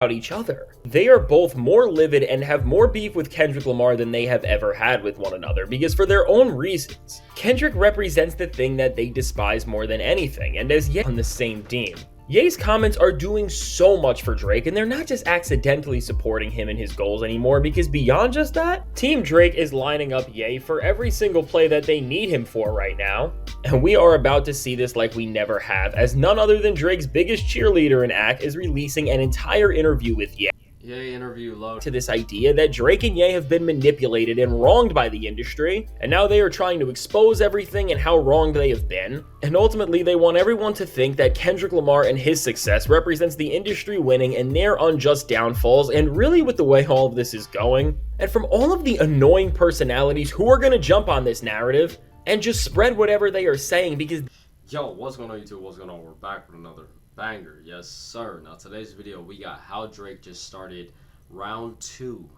about each other. They are both more livid and have more beef with Kendrick Lamar than they have ever had with one another, because for their own reasons. Kendrick represents the thing that they despise more than anything, and as Ye on the same team. Ye's comments are doing so much for Drake, and they're not just accidentally supporting him and his goals anymore, because beyond just that, Team Drake is lining up Ye for every single play that they need him for right now. And we are about to see this like we never have, as none other than Drake's biggest cheerleader in ACK is releasing an entire interview with Ye. Ye interview load To this idea that Drake and Ye have been manipulated and wronged by the industry, and now they are trying to expose everything and how wronged they have been, and ultimately they want everyone to think that Kendrick Lamar and his success represents the industry winning and their unjust downfalls. And really, with the way all of this is going, and from all of the annoying personalities who are going to jump on this narrative and just spread whatever they are saying, because Yo, what's going on YouTube? What's going on? We're back with another banger. Yes, sir. Now, today's video, we got how Drake just started round 2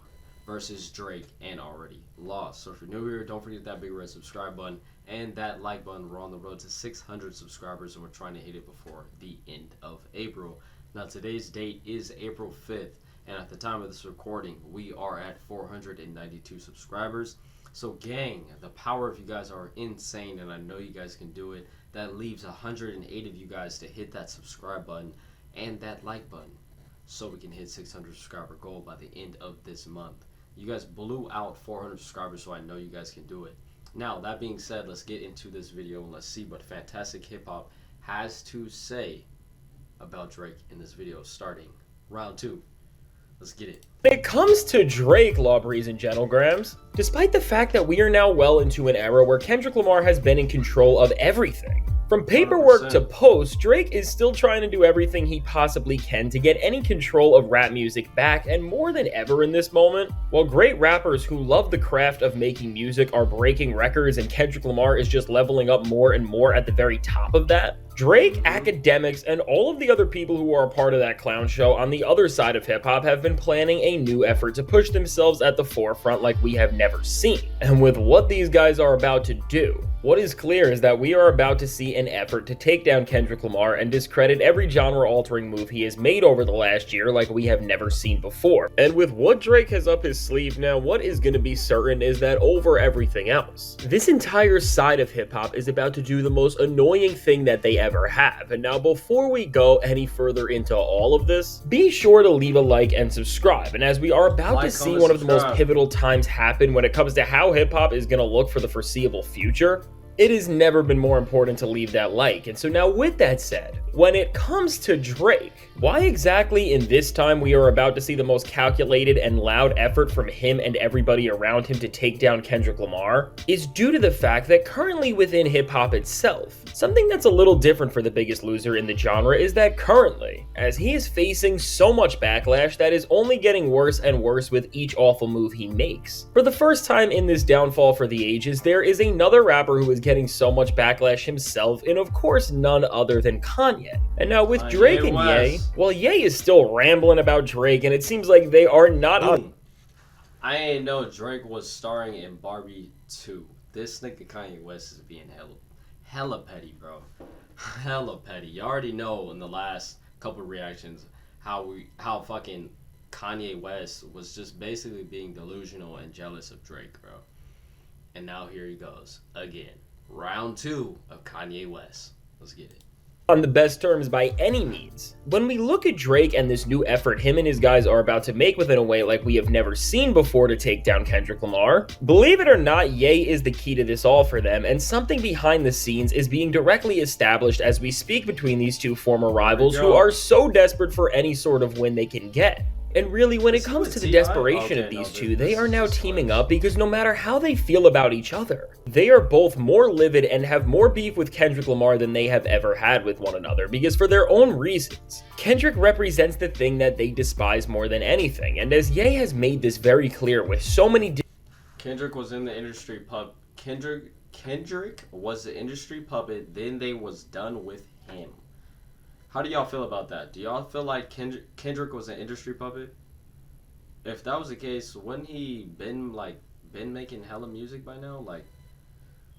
versus Drake and already lost. So if you're new here, don't forget that big red subscribe button and that like button. We're on the road to 600 subscribers, and we're trying to hit it before the end of April. Now, today's date is April 5th, and at the time of this recording, we are at 492 subscribers. So gang, the power of you guys are insane, and I know you guys can do it. That leaves 108 of you guys to hit that subscribe button and that like button so we can hit 600 subscriber goal by the end of this month. You guys blew out 400 subscribers, so I know you guys can do it. Now, that being said, let's get into this video and let's see what Fantastic Hip Hop has to say about Drake in this video, starting round 2. Let's get it. When it comes to Drake, Lawbreeze and Gentlegrams, despite the fact that we are now well into an era where Kendrick Lamar has been in control of everything, from paperwork 100%. to post, Drake is still trying to do everything he possibly can to get any control of rap music back, and more than ever in this moment, while great rappers who love the craft of making music are breaking records and Kendrick Lamar is just leveling up more and more at the very top of that, Drake, academics, and all of the other people who are a part of that clown show on the other side of hip-hop have been planning a new effort to push themselves at the forefront like we have never seen. And with what these guys are about to do, what is clear is that we are about to see an effort to take down Kendrick Lamar and discredit every genre-altering move he has made over the last year like we have never seen before. And with what Drake has up his sleeve now, what is going to be certain is that over everything else, this entire side of hip-hop is about to do the most annoying thing that they ever have. And now, before we go any further into all of this, be sure to leave a like and subscribe. And as we are about to see one of the most pivotal times happen when it comes to how hip-hop is going to look for the foreseeable future, it has never been more important to leave that like. And so now, with that said, when it comes to Drake, why exactly in this time we are about to see the most calculated and loud effort from him and everybody around him to take down Kendrick Lamar is due to the fact that currently within hip-hop itself, something that's a little different for the biggest loser in the genre is that currently, as he is facing so much backlash that is only getting worse and worse with each awful move he makes. For the first time in this downfall for the ages, there is another rapper who is getting so much backlash himself, and of course none other than Kanye. And now with Drake and Ye, well, Ye is still rambling about Drake, and it seems like they are not on. I ain't know Drake was starring in Barbie 2. This nigga Kanye West is being hella petty, bro. Hella petty. You already know in the last couple reactions how fucking Kanye West was just basically being delusional and jealous of Drake, bro. And now here he goes again. Round 2 of Kanye West. Let's get it. On the best terms by any means. When we look at Drake and this new effort him and his guys are about to make within a way like we have never seen before to take down Kendrick Lamar, believe it or not, Ye is the key to this all for them, and something behind the scenes is being directly established as we speak between these two former rivals who are so desperate for any sort of win they can get. And really, when it comes to the desperation of these two, they are now teaming up because no matter how they feel about each other, they are both more livid and have more beef with Kendrick Lamar than they have ever had with one another, because for their own reasons. Kendrick represents the thing that they despise more than anything, and as Ye has made this very clear with so many Kendrick was in the industry pub. Kendrick was the industry puppet, then they was done with him. How do y'all feel about that? Do y'all feel like Kendrick was an industry puppet? If that was the case, wouldn't he been making hella music by now? Like,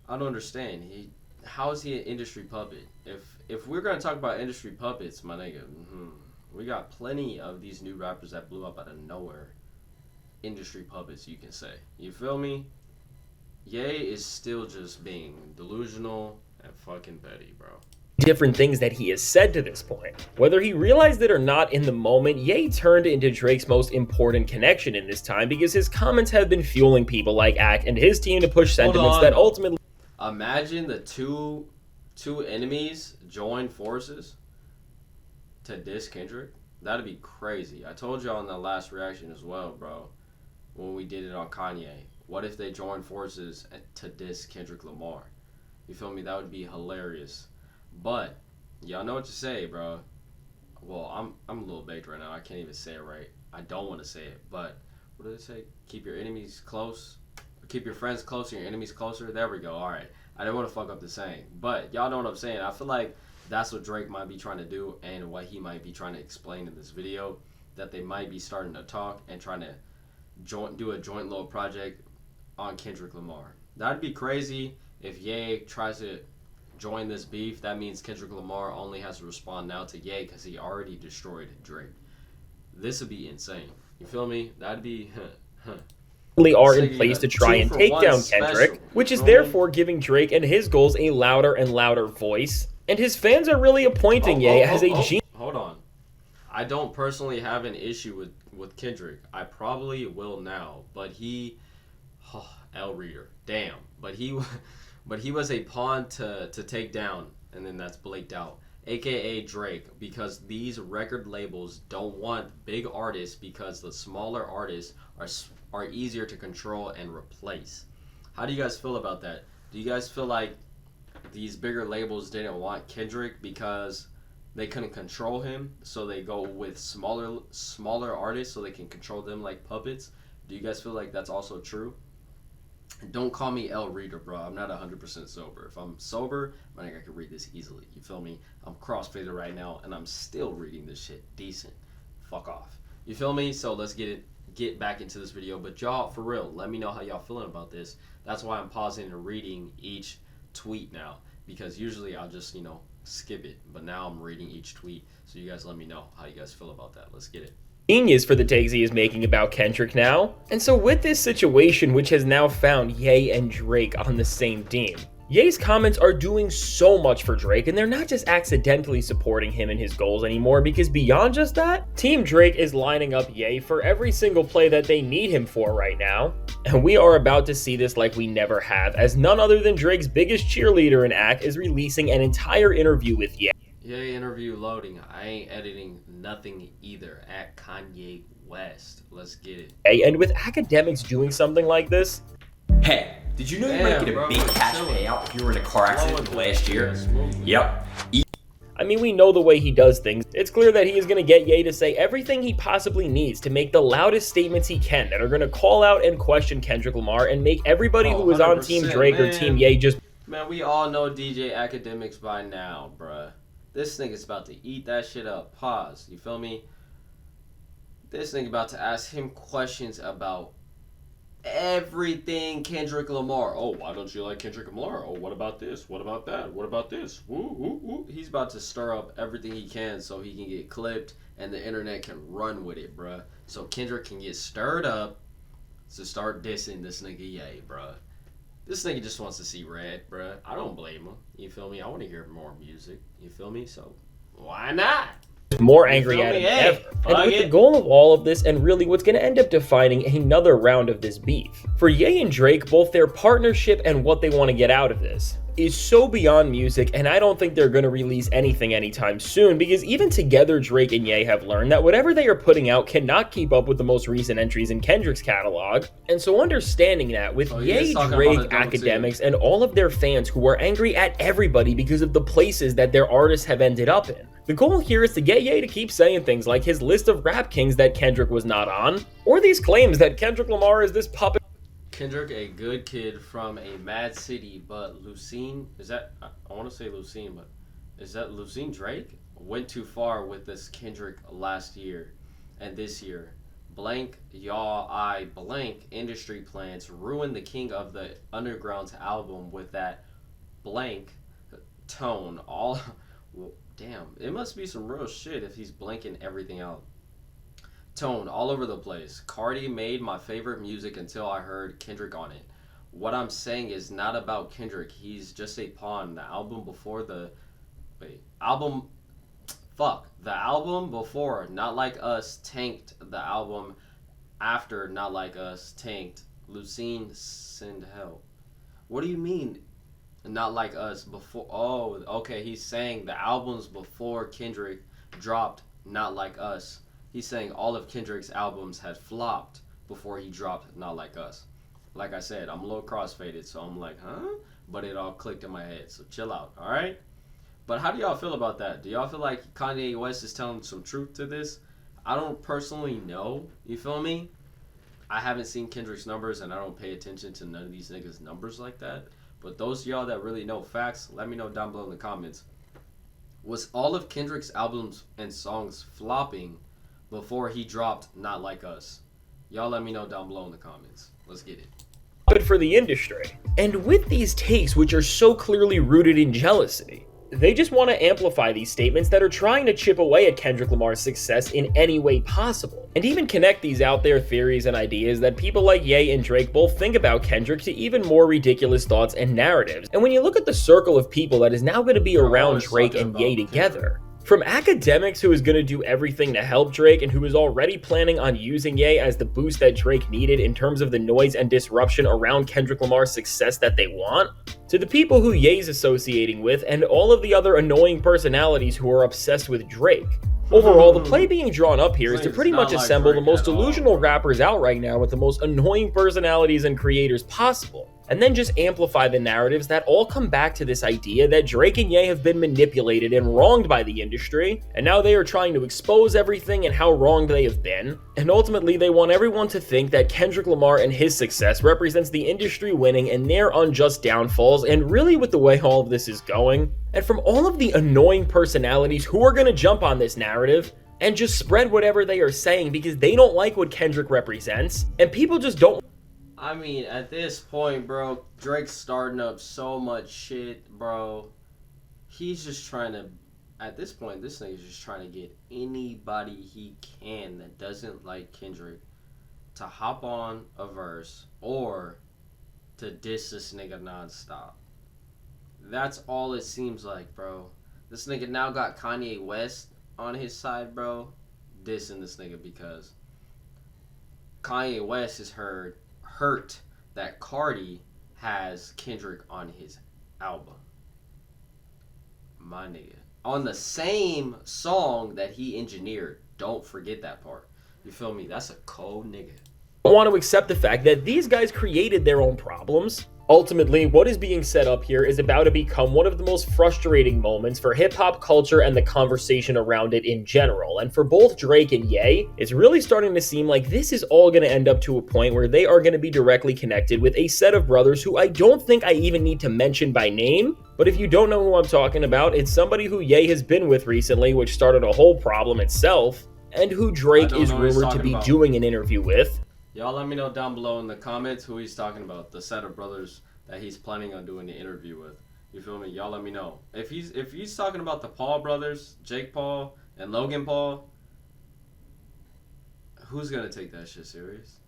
I don't understand. How is he an industry puppet? If we're gonna talk about industry puppets, my nigga, We got plenty of these new rappers that blew up out of nowhere. Industry puppets, you can say. You feel me? Ye is still just being delusional and fucking petty, bro. Different things that he has said to this point. Whether he realized it or not in the moment, Ye turned into Drake's most important connection in this time because his comments have been fueling people like Ak and his team to push sentiments that ultimately... Imagine the two enemies join forces to diss Kendrick. That'd be crazy. I told y'all in the last reaction as well, bro, when we did it on Kanye. What if they join forces to diss Kendrick Lamar? You feel me? That would be hilarious. But y'all know what to say, bro. Well, I'm a little baked right now. I can't even say it right. I don't want to say it, but what do they say? Keep your enemies close. Keep your friends closer, your enemies closer. There we go. All right. I didn't want to fuck up the saying, but y'all know what I'm saying. I feel like that's what Drake might be trying to do and what he might be trying to explain in this video, that they might be starting to talk and trying to do a joint little project on Kendrick Lamar. That'd be crazy if Ye tries to join this beef. That means Kendrick Lamar only has to respond now to Ye because he already destroyed Drake. This would be insane. You feel me? That'd be... are in place to try and take down Kendrick, which is therefore giving Drake and his goals a louder and louder voice. And his fans are really appointing Ye as a genius. Hold on. I don't personally have an issue with Kendrick. I probably will now, but he... L Reader. Damn. But he was a pawn to take down, and then that's blaked out. AKA Drake, because these record labels don't want big artists because the smaller artists are easier to control and replace. How do you guys feel about that? Do you guys feel like these bigger labels didn't want Kendrick because they couldn't control him, so they go with smaller artists so they can control them like puppets? Do you guys feel like that's also true? Don't call me L Reader, bro. I'm not 100% sober. If I'm sober, I think I can read this easily. You feel me? I'm crossfaded right now, and I'm still reading this shit decent. Fuck off. You feel me? So let's get back into this video. But y'all, for real, let me know how y'all feeling about this. That's why I'm pausing and reading each tweet now, because usually I'll just, skip it. But now I'm reading each tweet, so you guys let me know how you guys feel about that. Let's get it. Genius for the takes he is making about Kendrick now. And so with this situation, which has now found Ye and Drake on the same team, Ye's comments are doing so much for Drake, and they're not just accidentally supporting him and his goals anymore, because beyond just that, Team Drake is lining up Ye for every single play that they need him for right now. And we are about to see this like we never have, as none other than Drake's biggest cheerleader in Ak is releasing an entire interview with Ye. Ye interview loading. I ain't editing nothing either. At Kanye West. Let's get it. And with academics doing something like this... Hey, did you know you might get a big cash payout if you were in a car accident last year? Yep. I mean, we know the way he does things. It's clear that he is going to get Ye to say everything he possibly needs to make the loudest statements he can that are going to call out and question Kendrick Lamar and make everybody who was on Team Drake or Team Ye just... Man, we all know DJ Academics by now, bruh. This nigga's about to eat that shit up. Pause. You feel me? This nigga about to ask him questions about everything Kendrick Lamar. Oh, why don't you like Kendrick Lamar? Oh, what about this? What about that? What about this? Woo, woo, woo. He's about to stir up everything he can so he can get clipped and the internet can run with it, bruh. So Kendrick can get stirred up to start dissing this nigga Ye, bruh. This nigga just wants to see red, bruh. I don't blame him. You feel me? I want to hear more music. You feel me? So, why not? More angry at him ever. And with the goal of all of this, and really what's going to end up defining another round of this beef, for Ye and Drake, both their partnership and what they want to get out of this is so beyond music, and I don't think they're going to release anything anytime soon, because even together Drake and Ye have learned that whatever they are putting out cannot keep up with the most recent entries in Kendrick's catalog. And so understanding that with Ye, Drake, academics, and all of their fans who are angry at everybody because of the places that their artists have ended up in, the goal here is to get Ye to keep saying things like his list of rap kings that Kendrick was not on, or these claims that Kendrick Lamar is this puppet. Kendrick, a good kid from a mad city, but Lucine, is that, I want to say Lucine, but is that Lucine Drake? Went too far with this Kendrick last year and this year. Blank, y'all, I blank industry plans ruined the king of the underground's album with that blank tone. All, Damn, it must be some real shit if he's blanking everything out. Tone all over the place. Cardi made my favorite music until I heard Kendrick on it. What I'm saying is not about Kendrick. He's just a pawn. The album before the... Wait. Album... Fuck. The album before Not Like Us tanked. The album after Not Like Us tanked. Lucine send help. What do you mean? Not Like Us before... Oh, okay. He's saying the albums before Kendrick dropped Not Like Us. He's saying all of Kendrick's albums had flopped before he dropped Not Like Us. Like I said, I'm a little crossfaded, so I'm like, huh? But it all clicked in my head, so chill out, alright? But how do y'all feel about that? Do y'all feel like Kanye West is telling some truth to this? I don't personally know, you feel me? I haven't seen Kendrick's numbers, and I don't pay attention to none of these niggas' numbers like that. But those of y'all that really know facts, let me know down below in the comments. Was all of Kendrick's albums and songs flopping before he dropped Not Like Us? Y'all let me know down below in the comments. Let's get it. But for the industry. And with these takes, which are so clearly rooted in jealousy, they just want to amplify these statements that are trying to chip away at Kendrick Lamar's success in any way possible, and even connect these out there theories and ideas that people like Ye and Drake both think about Kendrick to even more ridiculous thoughts and narratives. And when you look at the circle of people that is now going to be around Drake and Ye together, from academics who is going to do everything to help Drake and who is already planning on using Ye as the boost that Drake needed in terms of the noise and disruption around Kendrick Lamar's success that they want, to the people who Ye's associating with and all of the other annoying personalities who are obsessed with Drake. Overall, the play being drawn up here is to pretty much assemble the most delusional rappers out right now with the most annoying personalities and creators possible, and then just amplify the narratives that all come back to this idea that Drake and Ye have been manipulated and wronged by the industry, and now they are trying to expose everything and how wronged they have been, and ultimately they want everyone to think that Kendrick Lamar and his success represents the industry winning and their unjust downfalls, and really with the way all of this is going, and from all of the annoying personalities who are going to jump on this narrative and just spread whatever they are saying because they don't like what Kendrick represents, and people just don't. I mean, at this point, bro, Drake's starting up so much shit, bro. He's just trying to, at this point, this nigga's just trying to get anybody he can that doesn't like Kendrick to hop on a verse or to diss this nigga nonstop. That's all it seems like, bro. This nigga now got Kanye West on his side, bro, dissing this nigga because Kanye West is hurt that Cardi has Kendrick on his album. My nigga. On the same song that he engineered. Don't forget that part. You feel me? That's a cold nigga. I want to accept the fact that these guys created their own problems. Ultimately, what is being set up here is about to become one of the most frustrating moments for hip-hop culture and the conversation around it in general. And for both Drake and Ye, it's really starting to seem like this is all going to end up to a point where they are going to be directly connected with a set of brothers who I don't think I even need to mention by name. But if you don't know who I'm talking about, it's somebody who Ye has been with recently, which started a whole problem itself, and who Drake is rumored to be doing an interview with. Y'all let me know down below in the comments who he's talking about, the set of brothers that he's planning on doing the interview with. You feel me? Y'all let me know. If he's talking about the Paul brothers, Jake Paul and Logan Paul, who's gonna take that shit serious?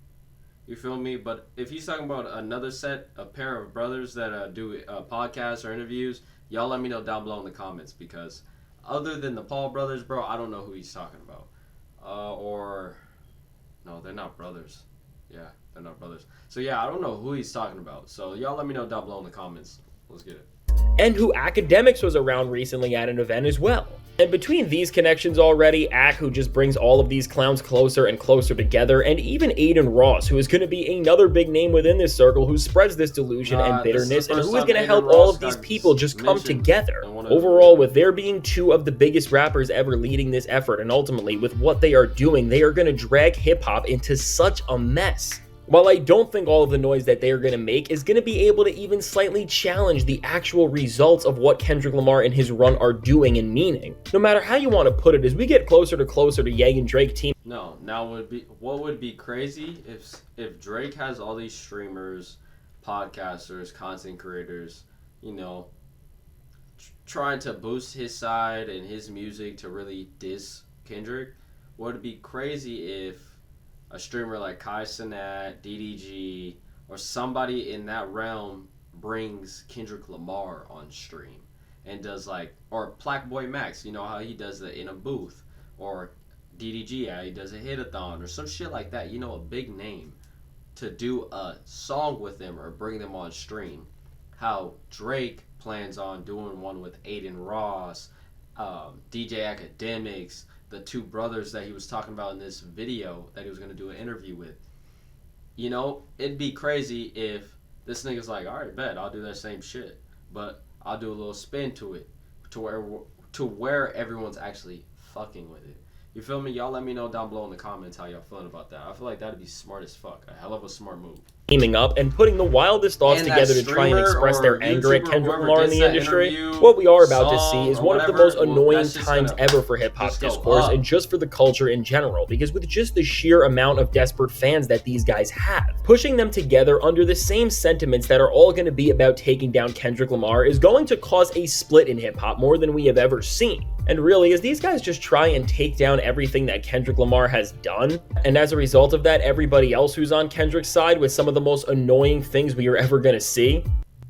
You feel me? But if he's talking about another set, a pair of brothers that do podcasts or interviews, y'all let me know down below in the comments, because other than the Paul brothers, bro, I don't know who he's talking about. No, they're not brothers. Yeah, they're not brothers. So yeah, I don't know who he's talking about. So y'all let me know down below in the comments. Let's get it. And who Academics was around recently at an event as well. And between these connections already, Ak, who just brings all of these clowns closer and closer together, and even Aiden Ross, who is going to be another big name within this circle, who spreads this delusion and bitterness, and who is going to help all of these people just come together. Overall, with there being two of the biggest rappers ever leading this effort, and ultimately with what they are doing, they are going to drag hip-hop into such a mess. While I don't think all of the noise that they are going to make is going to be able to even slightly challenge the actual results of what Kendrick Lamar and his run are doing and meaning. No matter how you want to put it, as we get closer to Ye and Drake team. No, now what would be crazy if Drake has all these streamers, podcasters, content creators, you know, trying to boost his side and his music to really diss Kendrick, would it be crazy if a streamer like Kai Cenat, DDG, or somebody in that realm brings Kendrick Lamar on stream and does like, or Blackboy Max, you know how he does it in a booth, or DDG, how he does a hit-a-thon or some shit like that, you know, a big name, to do a song with them or bring them on stream. How Drake plans on doing one with Aiden Ross, DJ Academics, the two brothers that he was talking about in this video that he was going to do an interview with. You know, it'd be crazy if this nigga's like, all right, bet, I'll do that same shit, but I'll do a little spin to it, to where everyone's actually fucking with it. You feel me? Y'all let me know down below in the comments how y'all feeling about that. I feel like that'd be smart as fuck. A hell of a smart move. Teaming up and putting the wildest thoughts together to try and express their anger at Kendrick Lamar in the industry. What we are about to see is one of the most annoying times ever for hip-hop discourse and just for the culture in general, because with just the sheer amount of desperate fans that these guys have, pushing them together under the same sentiments that are all going to be about taking down Kendrick Lamar is going to cause a split in hip-hop more than we have ever seen. And really, as these guys just try and take down everything that Kendrick Lamar has done, and as a result of that, everybody else who's on Kendrick's side with some of the most annoying things we are ever gonna see.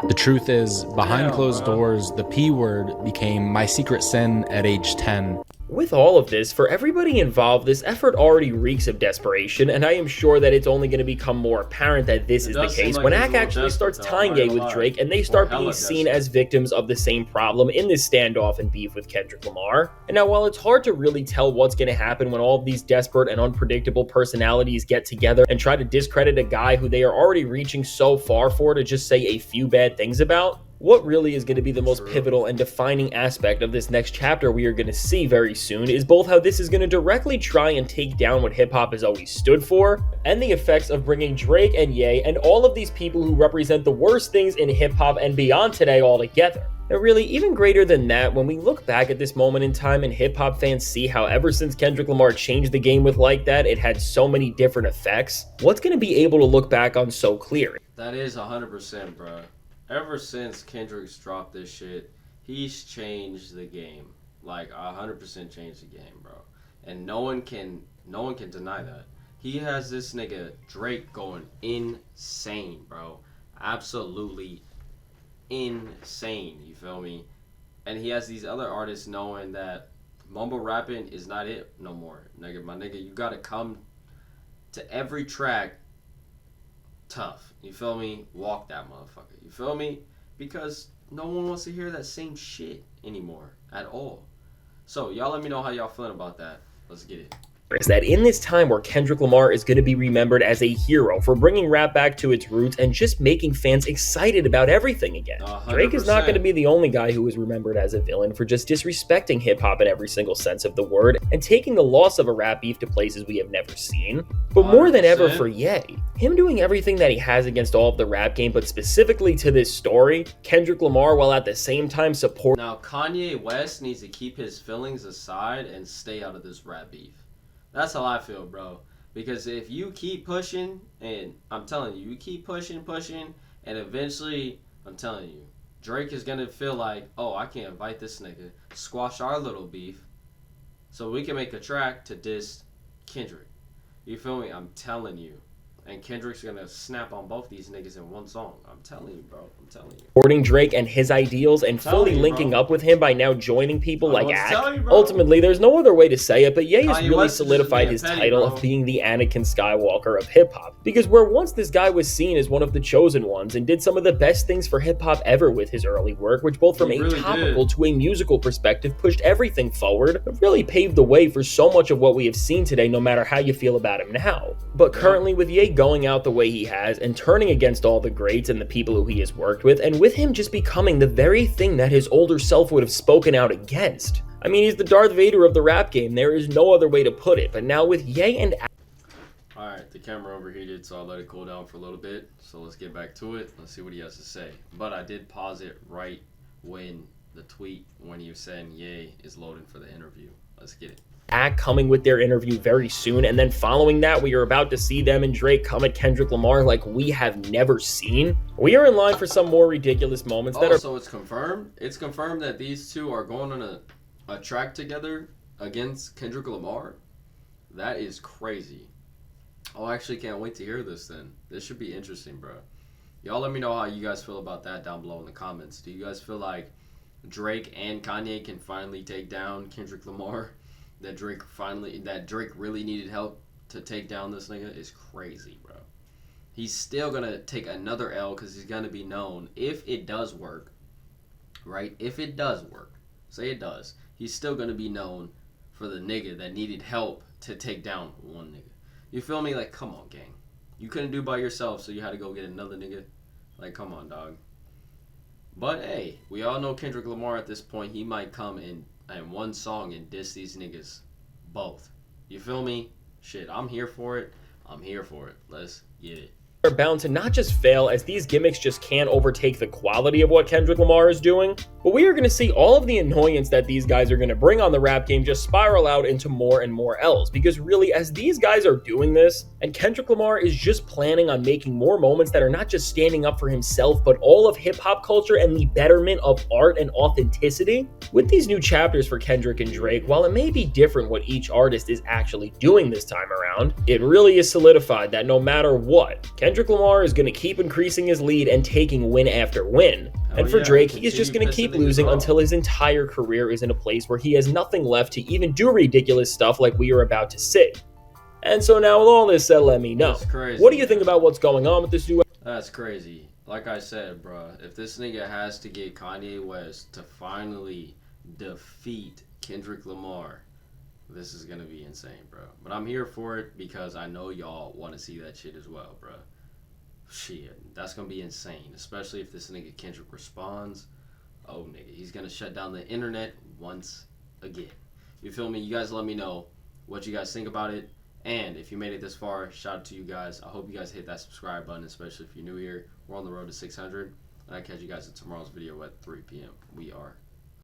The truth is, behind closed doors, the P word became my secret sin at age 10. With all of this, for everybody involved, this effort already reeks of desperation, and I am sure that it's only going to become more apparent that this is the case when Ak actually starts tying Ye with Drake, and they start being seen as victims of the same problem in this standoff and beef with Kendrick Lamar. And now, while it's hard to really tell what's going to happen when all of these desperate and unpredictable personalities get together and try to discredit a guy who they are already reaching so far for to just say a few bad things about, what really is going to be the most pivotal and defining aspect of this next chapter we are going to see very soon is both how this is going to directly try and take down what hip-hop has always stood for, and the effects of bringing Drake and Ye and all of these people who represent the worst things in hip-hop and beyond today all together. Now really, even greater than that, when we look back at this moment in time and hip-hop fans see how ever since Kendrick Lamar changed the game with Like That, it had so many different effects, what's going to be able to look back on so clear? That is 100%, bro. Ever since Kendrick's dropped this shit, he's changed the game. Like 100% changed the game, bro. And no one can deny that. He has this nigga Drake going insane, bro. Absolutely insane, you feel me? And he has these other artists knowing that mumble rapping is not it no more. Nigga, my nigga, you gotta come to every track tough. You feel me? Walk that motherfucker. You feel me? Because no one wants to hear that same shit anymore at all. So y'all let me know how y'all feeling about that. Let's get it. Is that in this time where Kendrick Lamar is going to be remembered as a hero for bringing rap back to its roots and just making fans excited about everything again. 100%. Drake is not going to be the only guy who is remembered as a villain for just disrespecting hip-hop in every single sense of the word and taking the loss of a rap beef to places we have never seen. But more than ever for Ye, him doing everything that he has against all of the rap game, but specifically to this story, Kendrick Lamar, while at the same time supporting. Now Kanye West needs to keep his feelings aside and stay out of this rap beef. That's how I feel, bro. Because if you keep pushing, and I'm telling you, you keep pushing, and eventually, I'm telling you, Drake is going to feel like, oh, I can't invite this nigga, squash our little beef, so we can make a track to diss Kendrick. You feel me? I'm telling you. And Kendrick's gonna snap on both these niggas in one song. I'm telling you, bro. I'm telling you. Supporting Drake and his ideals and fully linking up with him by now joining people like Ak. Ultimately, there's no other way to say it, but Ye has really solidified his title of being the Anakin Skywalker of hip-hop. Because where once this guy was seen as one of the chosen ones and did some of the best things for hip-hop ever with his early work, which both from a topical to a musical perspective pushed everything forward, but really paved the way for so much of what we have seen today, no matter how you feel about him now. But currently, with Ye going out the way he has and turning against all the greats and the people who he has worked with, and with him just becoming the very thing that his older self would have spoken out against. I mean, he's the Darth Vader of the rap game. There is no other way to put it. But now with Ye and Alright, the camera overheated, so I'll let it cool down for a little bit. So let's get back to it. Let's see what he has to say. But I did pause it right when the tweet, when he was saying Ye is loading for the interview. Let's get it. coming with their interview very soon, and then following that we are about to see them and Drake come at Kendrick Lamar like we have never seen. We are in line for some more ridiculous moments that are... So it's confirmed that these two are going on a track together against Kendrick Lamar. That is crazy. Oh, I actually can't wait to hear this then. This should be interesting, bro. Y'all let me know how you guys feel about that down below in the comments. Do you guys feel like Drake and Kanye can finally take down Kendrick Lamar? That Drake really needed help to take down this nigga is crazy, bro. He's still gonna take another L because he's gonna be known if it does work, right? If it does work, say it does, he's still gonna be known for the nigga that needed help to take down one nigga. You feel me? Like, come on, gang. You couldn't do by yourself, so you had to go get another nigga. Like, come on, dog. But hey, we all know Kendrick Lamar at this point. He might come in one song and diss these niggas both. You feel me? Shit, I'm here for it. Let's get it. Are bound to not just fail, as these gimmicks just can't overtake the quality of what Kendrick Lamar is doing, but we are going to see all of the annoyance that these guys are going to bring on the rap game just spiral out into more and more L's, because really, as these guys are doing this, and Kendrick Lamar is just planning on making more moments that are not just standing up for himself, but all of hip-hop culture and the betterment of art and authenticity, with these new chapters for Kendrick and Drake, while it may be different what each artist is actually doing this time around, it really is solidified that no matter what, Kendrick Lamar is going to keep increasing his lead and taking win after win. And for Drake, he is just going to keep losing until his entire career is in a place where he has nothing left to even do ridiculous stuff like we are about to see. And so now with all this said, let me know. What do you think about what's going on with this duo? That's crazy. Like I said, bro, if this nigga has to get Kanye West to finally defeat Kendrick Lamar, this is going to be insane, bro. But I'm here for it because I know y'all want to see that shit as well, bro. Shit, that's going to be insane, especially if this nigga Kendrick responds. Oh, nigga, he's going to shut down the internet once again. You feel me? You guys let me know what you guys think about it. And if you made it this far, shout out to you guys. I hope you guys hit that subscribe button, especially if you're new here. We're on the road to 600. And I'll catch you guys in tomorrow's video at 3 p.m. We are